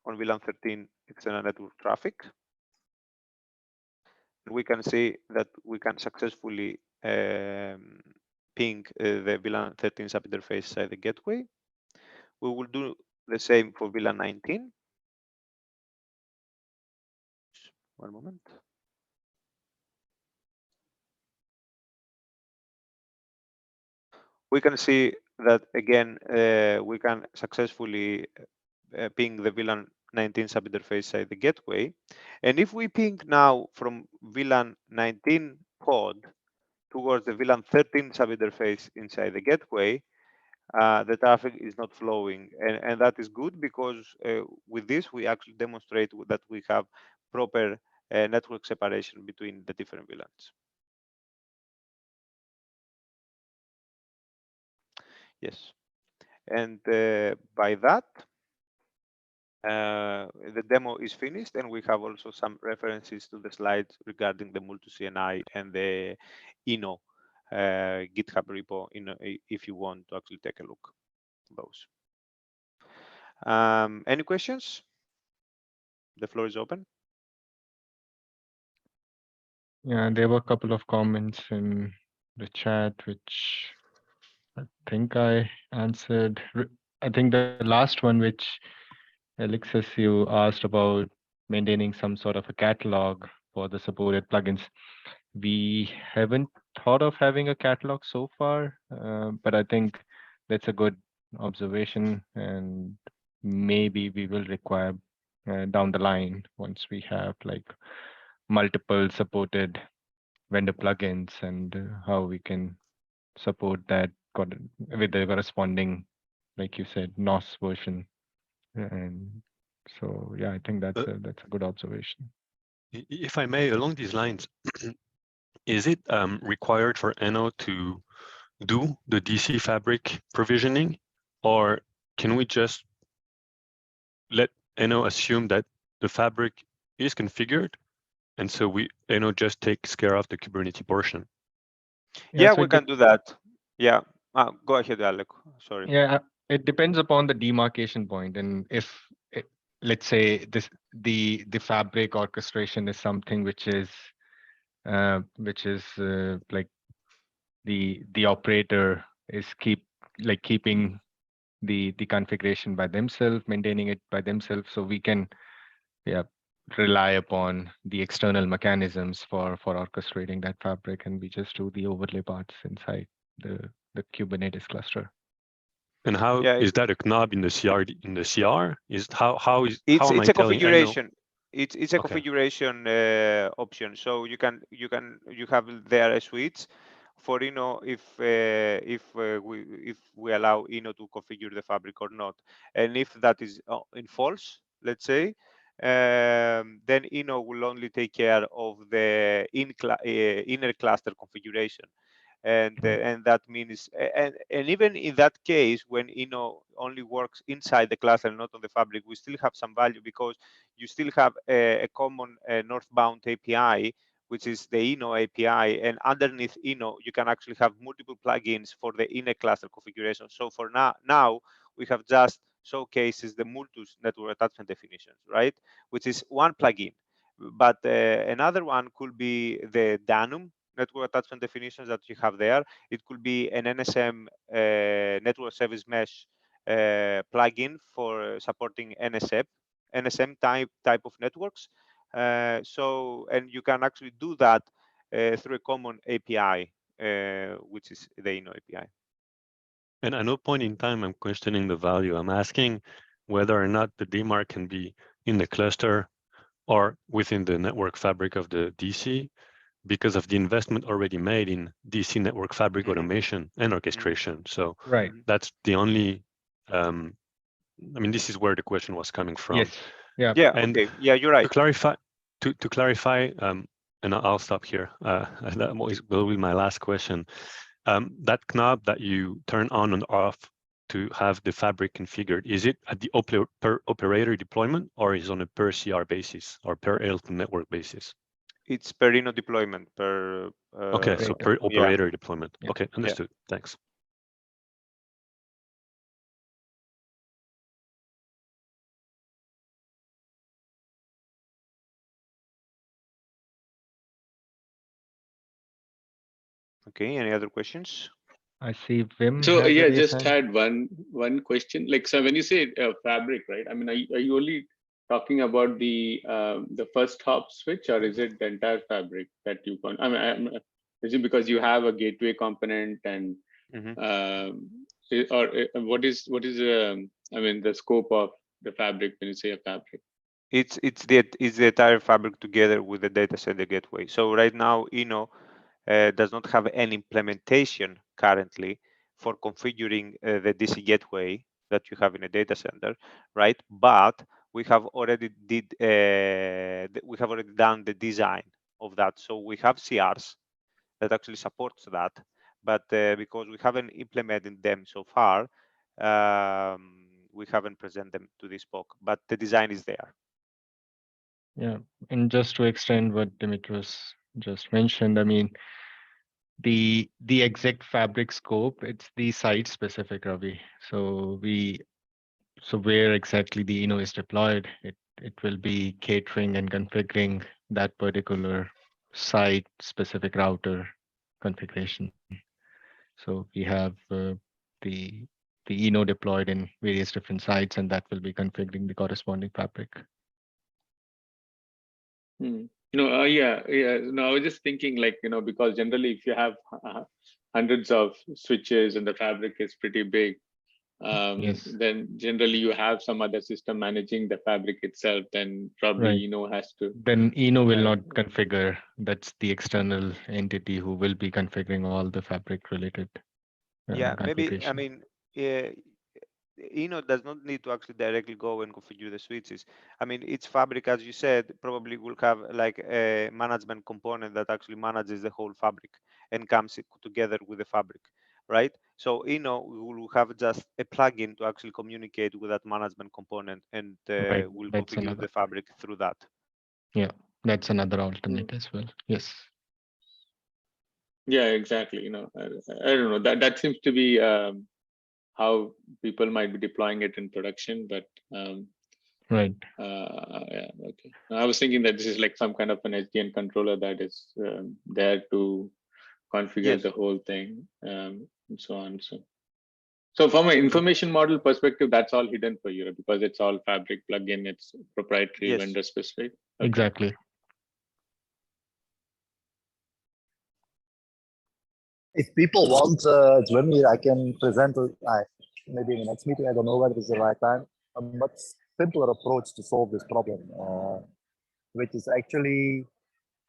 on VLAN 13 external network traffic. We can see that we can successfully ping the VLAN 13 subinterface side the gateway. We will do the same for VLAN 19. One moment. We can see that again, we can successfully ping the VLAN 19 subinterface side the gateway. And if we ping now from VLAN 19 pod towards the VLAN 13 subinterface inside the gateway, the traffic is not flowing, and that is good because with this we actually demonstrate that we have proper network separation between the different VLANs. Yes, and by that the demo is finished, and we have also some references to the slides regarding the multi-CNI and the Ino GitHub repo if you want to actually take a look at those. Any questions? The floor is open. Yeah, there were a couple of comments in the chat, which I think I answered. I think the last one, which Alexis, you asked about maintaining some sort of a catalog for the supported plugins. We haven't thought of having a catalog so far, but I think that's a good observation, and maybe we will require down the line once we have like multiple supported vendor plugins and how we can support that with the corresponding, like you said, NOS version. And so, yeah, I think that's a good observation. If I may, along these lines, is it required for Eno to do the DC fabric provisioning, or can we just let Eno assume that the fabric is configured, and so Eno just takes care of the Kubernetes portion? Yeah, so we can do that. Yeah, go ahead, Alec. Sorry. Yeah, it depends upon the demarcation point, and if let's say the fabric orchestration is something which is like the operator is keeping the configuration by themselves, maintaining it by themselves, so we can rely upon the external mechanisms for orchestrating that fabric, and we just do the overlay parts inside the Kubernetes cluster. And how is that a knob in the CR? Is how am I a telling configuration. Eno? It's a configuration option. So you have there a switch for if we allow Eno to configure the fabric or not, and if that is in false, let's say, then Eno will only take care of the inner cluster configuration. And that means, and even in that case, when Eno only works inside the cluster and not on the fabric, we still have some value because you still have a common northbound API, which is the Eno API, and underneath Eno, you can actually have multiple plugins for the inner cluster configuration. So for now we have just showcases the Multus network attachment definitions, right? Which is one plugin, but another one could be the Danum network attachment definitions that you have there. It could be an NSM network service mesh plugin for supporting NSM type of networks. So, and you can actually do that through a common API, which is the Inno API. And at no point in time I'm questioning the value. I'm asking whether or not the DMARC can be in the cluster or within the network fabric of the DC because of the investment already made in DC network fabric automation and orchestration. So Right. that's the only, I mean, this is where the question was coming from. Yes. Yeah. Yeah. And okay. Yeah, you're right. To clarify, and I'll stop here. That will be my last question. That knob that you turn on and off to have the fabric configured, is it at the per operator deployment, or is it on a per CR basis or per L2 network basis? It's per Inno deployment, per Okay, so per operator deployment. Yeah. Okay, understood. Thanks. Okay, any other questions? I see Wim. So has yeah, raised just hand. had one question. Like, so when you say fabric, right? I mean, are you only talking about the first hop switch, or is it the entire fabric that you can? I mean, is it because you have a gateway component and or what is I mean, the scope of the fabric when you say a fabric? It's the entire fabric together with the data center gateway. So right now, Inno does not have any implementation currently for configuring the DC gateway that you have in a data center, right? But we have already done the design of that. So we have CRs that actually supports that, but because we haven't implemented them so far, we haven't presented them to this POC, but the design is there. Yeah, and just to extend what Dimitrios just mentioned, I mean, the exact fabric scope, it's the site specific, Ravi. So where exactly the Inno is deployed, it will be catering and configuring that particular site specific router configuration. So we have the Inno deployed in various different sites, and that will be configuring the corresponding fabric. No, yeah. No, I was just thinking, like, because generally, if you have hundreds of switches and the fabric is pretty big, Yes. then generally you have some other system managing the fabric itself. Then probably has to. Then Inno will not configure. That's the external entity who will be configuring all the fabric related. Yeah, maybe, I mean, Inno does not need to actually directly go and configure the switches. I mean, each fabric, as you said, probably will have like a management component that actually manages the whole fabric and comes together with the fabric, right? So Inno will have just a plugin to actually communicate with that management component, and will configure the fabric through that. Yeah, that's another alternate as well. Yes. Yeah, exactly. I don't know. That seems to be how people might be deploying it in production, but right. Yeah, okay. I was thinking that this is like some kind of an SDN controller that is there to configure the whole thing, and so on. So from an information model perspective, that's all hidden for you because it's all fabric plugin. It's proprietary, vendor specific. Okay. Exactly. If people want, Jimmy, I can present, maybe in the next meeting, I don't know whether it's the right time, a much simpler approach to solve this problem, which is actually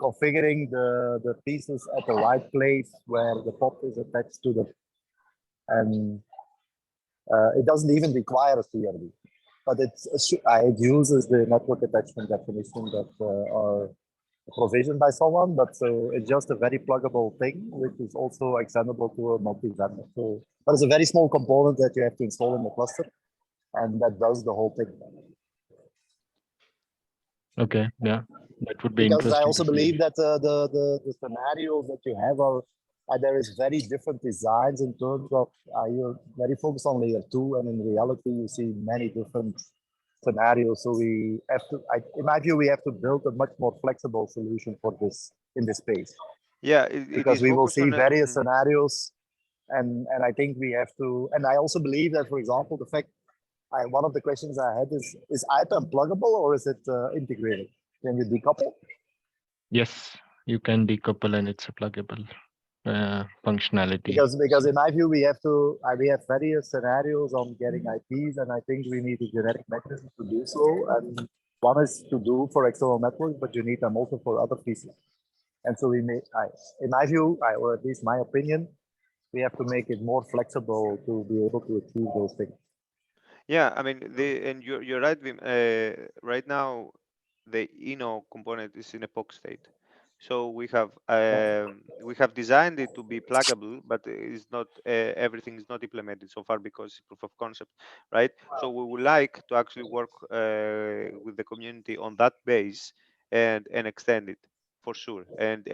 configuring the pieces at the right place where the POP is attached to the, and it doesn't even require a CRD, but it uses the network attachment definition that are provisioned by someone, but so it's just a very pluggable thing, which is also extendable to a multi-vendor. So, but it's a very small component that you have to install in the cluster, and that does the whole thing. Okay, yeah, that would be because interesting. I also believe that the scenarios that you have are there is very different designs in terms of you're very focused on layer 2, and in reality you see many different scenarios. So we have to, in my view, we have to build a much more flexible solution for this in this space. Yeah, because we will see various scenarios, and I think we have to. And I also believe that, for example, the fact one of the questions I had is IPAM pluggable or is it integrated? Can you decouple? Yes, you can decouple and it's a pluggable functionality. Because in my view we have various scenarios on getting IPs, and I think we need a generic mechanism to do so. And one is to do for external networks, but you need them also for other pieces. And so in my view, or at least my opinion, we have to make it more flexible to be able to achieve those things. Yeah, I mean, and you're right, Wim. Right now, the INO component is in a POC state. So we have designed it to be pluggable, but it's not everything is not implemented so far because it's proof of concept, right? So we would like to actually work with the community on that base and extend it for sure, and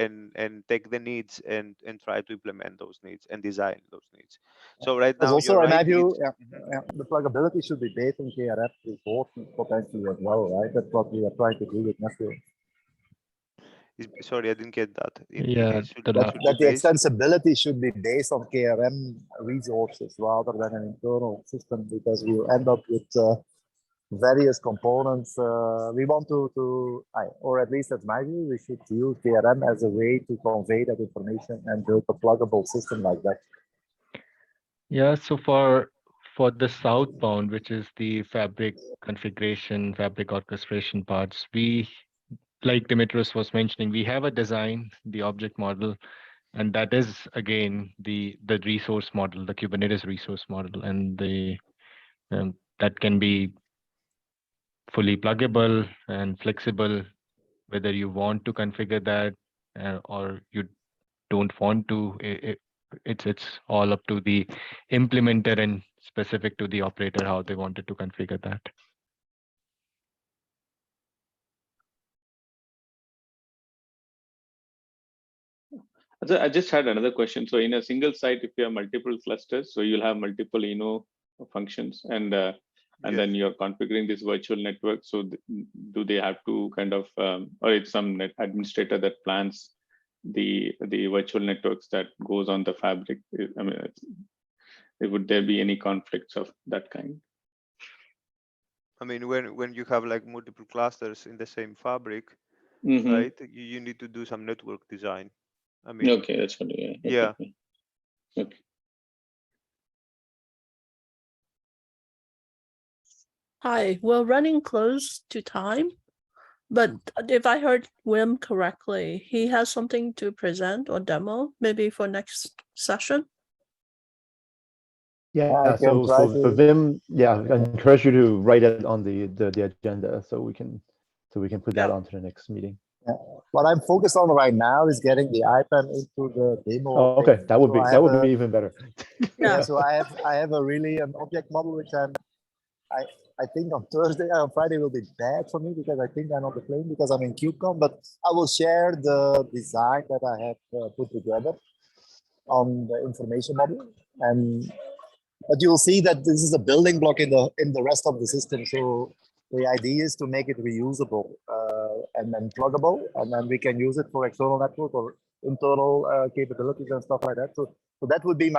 take the needs and try to implement those needs and design those needs. So right now, also, you're in my right. view, the pluggability should be based on KRF resources potentially as well, right? That's what we are trying to do with Network. Sorry, I didn't get that. Yeah, That the extensibility should be based on KRM resources rather than an internal system, because we end up with various components. We want to, or at least that's my view, we should use KRM as a way to convey that information and build a pluggable system like that. Yeah, so for the southbound, which is the fabric configuration, fabric orchestration parts, we, like Dimitros was mentioning, we have a design, the object model, and that is again the resource model, the Kubernetes resource model, and that can be fully pluggable and flexible, whether you want to configure that or you don't want to. It's all up to the implementer and specific to the operator how they wanted to configure that. So I just had another question. So in a single site, if you have multiple clusters, so you'll have multiple functions, and Yes. then you're configuring this virtual network. So do they have to kind of, or it's some administrator that plans the virtual networks that goes on the fabric? I mean, would there be any conflicts of that kind? I mean, when you have like multiple clusters in the same fabric, Mm-hmm. right? You need to do some network design. I mean, Okay, that's what. Yeah. Yeah. Okay. Hi, we're running close to time, but if I heard Wim correctly, he has something to present or demo, maybe for next session. Yeah, so for Vim, I encourage you to write it on the agenda so we can put that onto the next meeting. Yeah. What I'm focused on right now is getting the IPAM into the demo. Oh, okay, that would be even better. Yeah. So I have a really an object model which I think on Friday will be bad for me because I think I'm on the plane because I'm in KubeCon, but I will share the design that I have put together on the information model, but you'll see that this is a building block in the rest of the system. So the idea is to make it reusable and then pluggable, and then we can use it for external network or internal capabilities and stuff like that. So that would be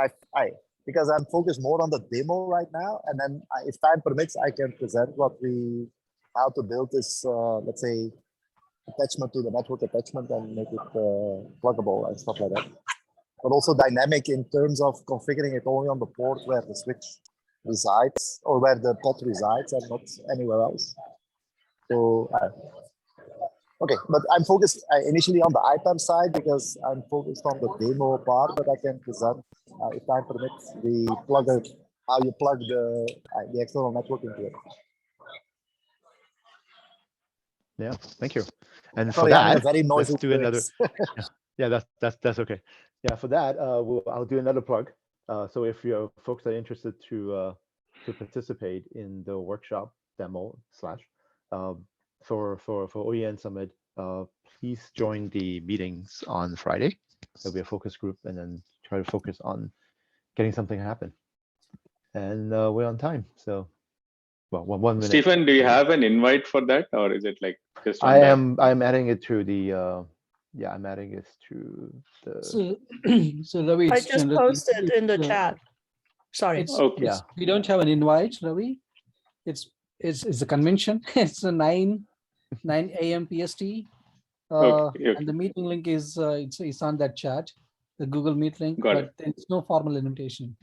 because I'm focused more on the demo right now, and then if time permits, I can present how to build this, let's say, attachment to the network attachment and make it pluggable and stuff like that. But also dynamic in terms of configuring it only on the port where the switch resides or where the pod resides and not anywhere else. So, okay, but I'm focused initially on the IPAM side because I'm focused on the demo part, but I can present, if time permits, how you plug the external network into it. Yeah, thank you. And Sorry, for that, I'm in a very noisy let's do another. place. Yeah, that's okay. Yeah, for that, I'll do another plug. So if your folks are interested to participate in the workshop demo for OEN Summit, please join the meetings on Friday. There'll be a focus group, and then try to focus on getting something happen. And we're on time, so well, 1 minute. Stephen, do you have an invite for that, or is it like just? I'm adding it to the. Yeah, I'm adding it to the. So Ravi, I just posted in the chat. Sorry. Okay. We don't have an invite, Ravi. It's a convention. It's a 9 9 a.m. PST. Okay. And the meeting link is it's on that chat, the Google Meet link, Got but it. there's no formal invitation.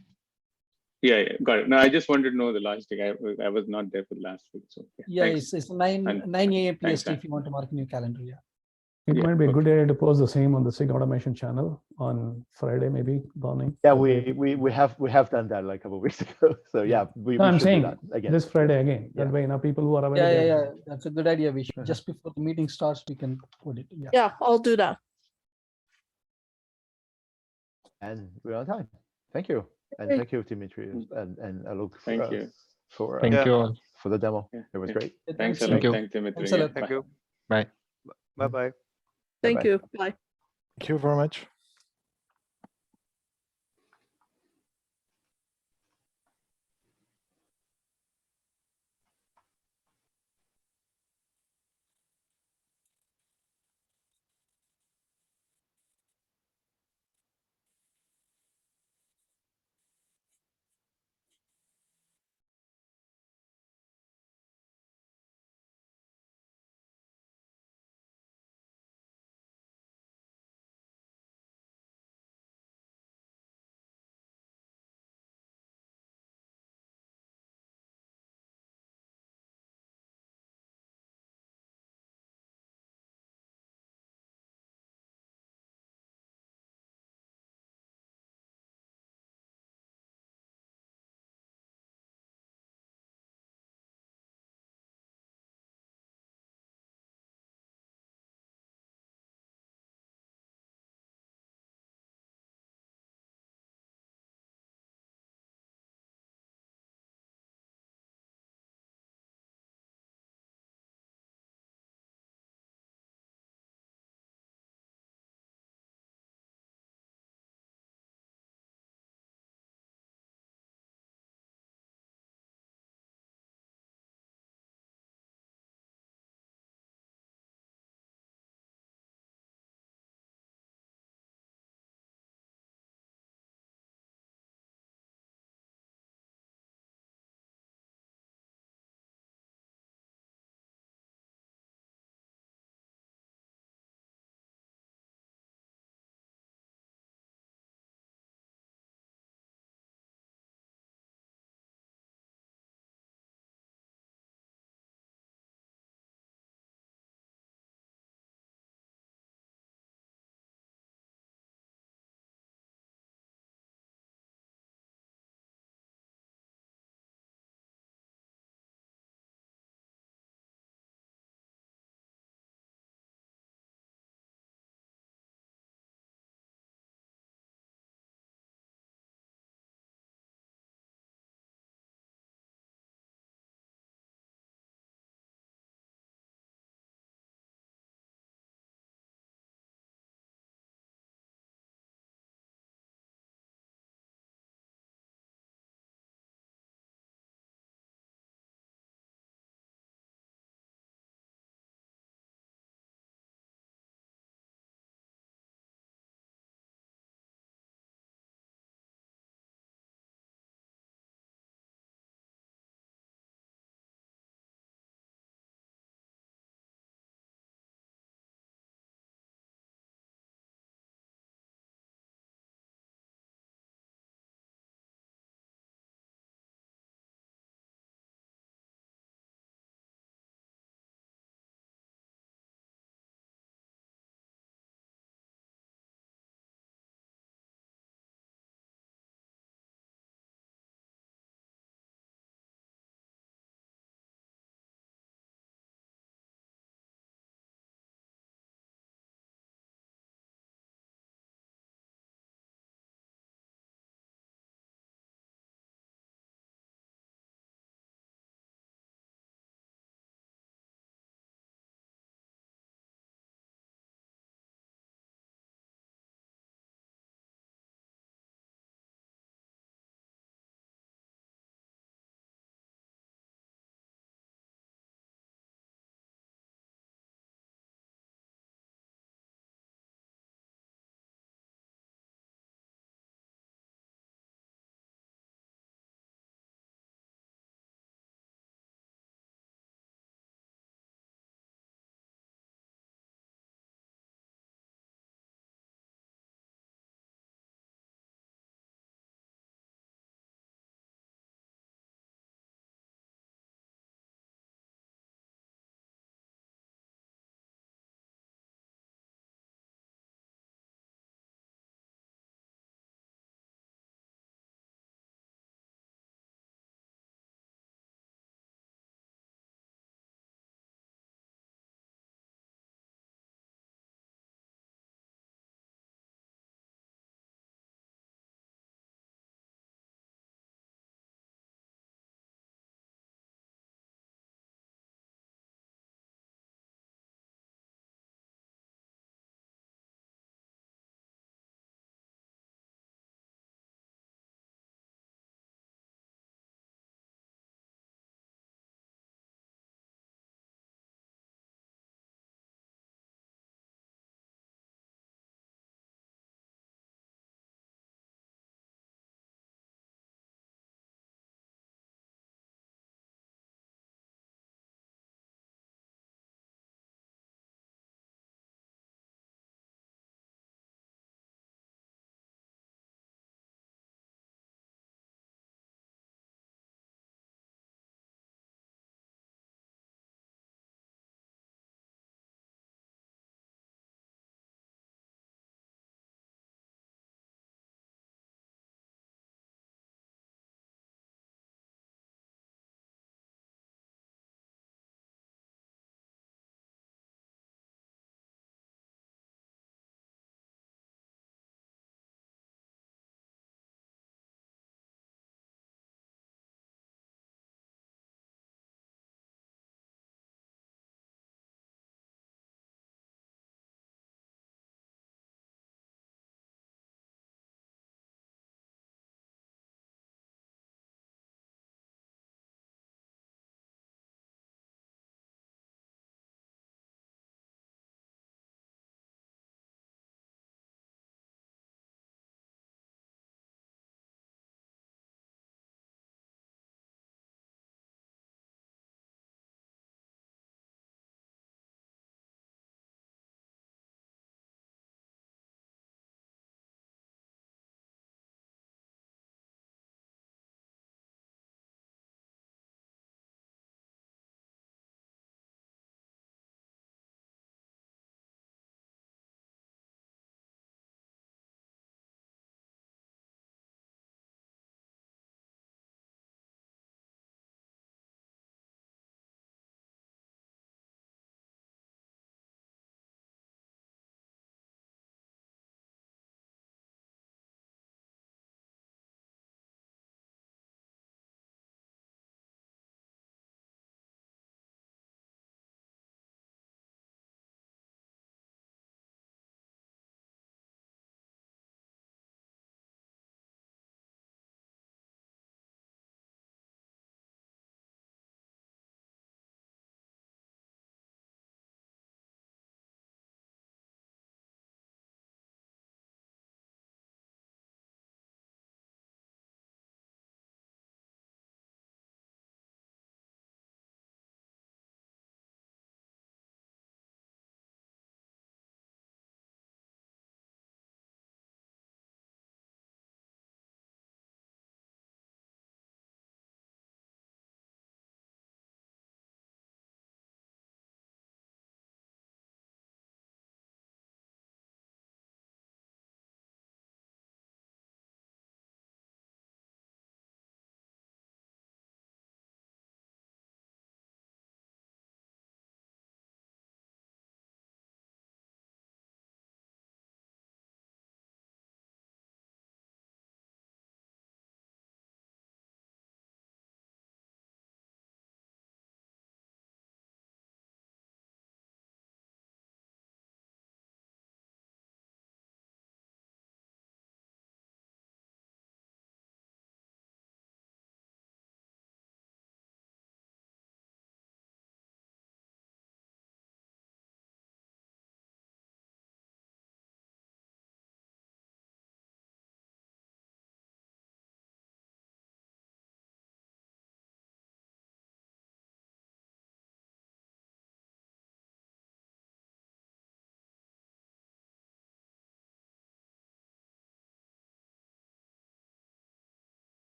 Yeah, got it. No, I just wanted to know the logistic. I was not there for the last week, so Yeah, thanks. it's 9 And 9 a.m. thanks, PST if you want to mark in your calendar. Yeah. It Yeah, might be a good okay. idea to post the same on the SIG Automation channel on Friday, maybe, Bonnie. Yeah, That way- we have done that like a couple of weeks ago. So yeah, we No, I'm should do saying that again. this Friday again. That Yeah. way, people who are Yeah, available. yeah. That's a good idea. We should, just before the meeting starts, we can put it. Yeah. Yeah, I'll do that. And we're on time. Thank you. And Great. thank you, Dimitri and Alok Thank you. for Thank you all. for the demo. Yeah, It was yeah. great. Thanks a Thank lot. you. Thanks, Dimitri. Thanks a Yeah, lot. Thank bye. you. Bye. Bye bye. Thank Bye-bye. you. Bye. Thank you very much.